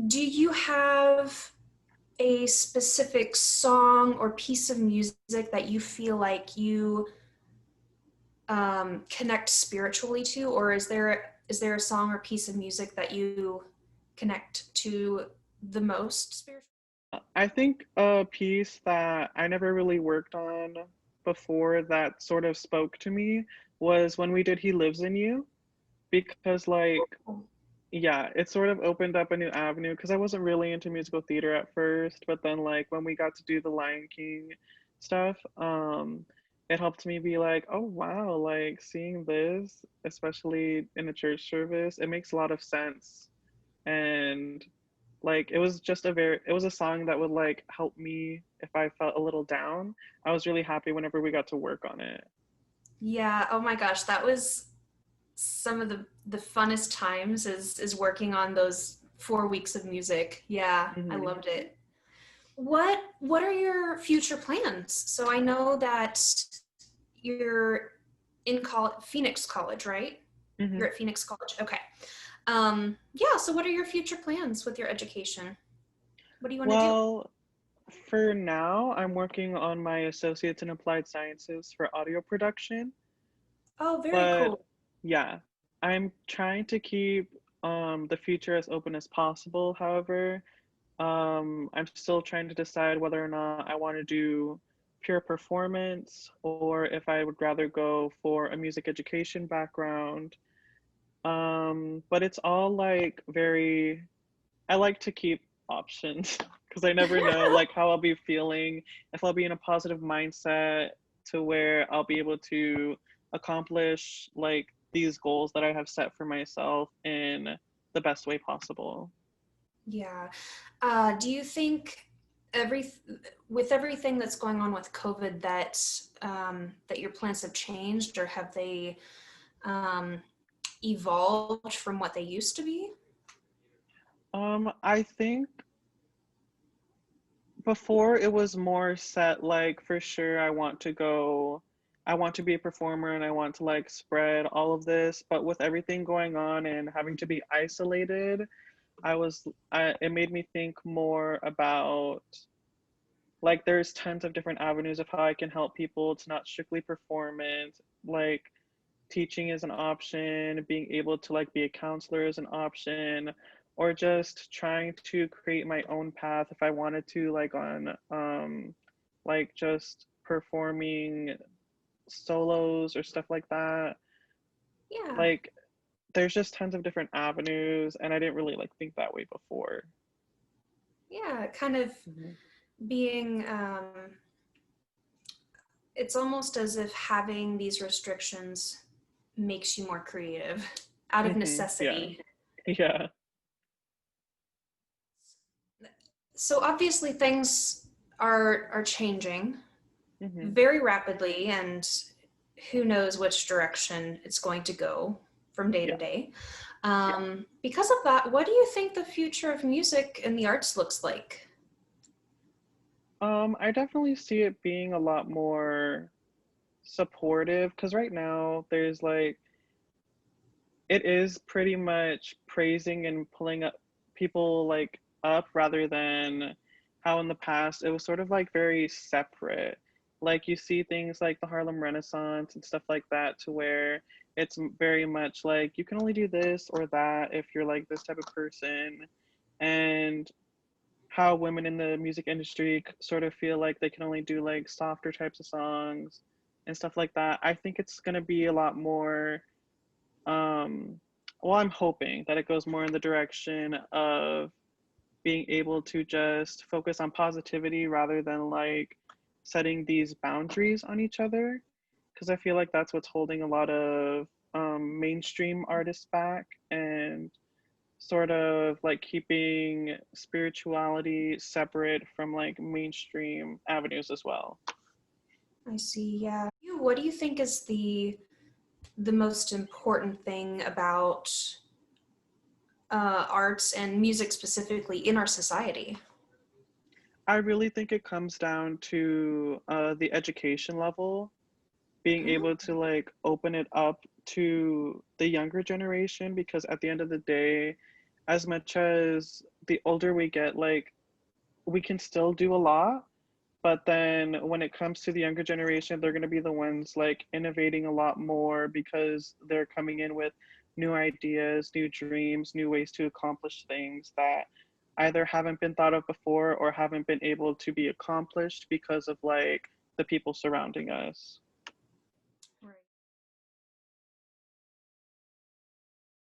Do you have a specific song or piece of music that you feel like you connect spiritually to, or is there a song or piece of music that you connect to the most spiritually? I think a piece that I never really worked on before that sort of spoke to me was when we did He Lives in You, because yeah, it sort of opened up a new avenue because I wasn't really into musical theater at first, but then like when we got to do the Lion King stuff, it helped me be like, oh wow, like seeing this, especially in a church service, it makes a lot of sense. And like it was a song that would like help me if I felt a little down. I was really happy whenever we got to work on it. Yeah, oh my gosh, that was some of the funnest times is working on those 4 weeks of music. Yeah, I Hmm. loved it. What are your future plans? So I know that you're in Phoenix College, right? Hmm. You're at Phoenix College. Okay. Yeah, so what are your future plans with your education? What do you want to do? Well, for now, I'm working on my associates in applied sciences for audio production, Oh, very but cool. yeah, I'm trying to keep the future as open as possible. However, I'm still trying to decide whether or not I want to do pure performance or if I would rather go for a music education background. But it's all like very, I like to keep options because I never know like how I'll be feeling, if I'll be in a positive mindset to where I'll be able to accomplish like these goals that I have set for myself in the best way possible. Yeah. Do you think every with everything that's going on with COVID that your plans have changed, or have they um, evolved from what they used to be? I think before it was more set like for sure I want to be a performer and I want to like spread all of this, but with everything going on and having to be isolated, it made me think more about like there's tons of different avenues of how I can help people. It's not strictly performance. Like teaching is an option, being able to like be a counselor is an option, or just trying to create my own path if I wanted to, like on like just performing solos or stuff like that. Yeah. Like there's just tons of different avenues and I didn't really like think that way before. Yeah, kind of Hmm. being it's almost as if having these restrictions makes you more creative out of Hmm. Yeah. necessity. Yeah. So obviously things are changing Hmm. very rapidly, and who knows which direction it's going to go from day to Yeah. day. Because of that, what do you think the future of music and the arts looks like? I definitely see it being a lot more supportive because right now there's like it is pretty much praising and pulling up people like up rather than how in the past it was sort of like very separate. Like you see things like the Harlem Renaissance and stuff like that to where it's very much like you can only do this or that if you're like this type of person. And how women in the music industry sort of feel like they can only do like softer types of songs and stuff like that. I think it's going to be a lot more um well, I'm hoping that it goes more in the direction of being able to just focus on positivity rather than like setting these boundaries on each other because I feel like that's what's holding a lot of mainstream artists back and sort of like keeping spirituality separate from like mainstream avenues as well. I see. Yeah. What do you think is the most important thing about arts and music specifically in our society? I really think it comes down to the education level, being Oh, able to like open it up to the younger generation because at the end of the day, as much as the older we get, like we can still do a lot, but then when it comes to the younger generation, they're going to be the ones like innovating a lot more because they're coming in with new ideas, new dreams, new ways to accomplish things that either haven't been thought of before or haven't been able to be accomplished because of like the people surrounding us.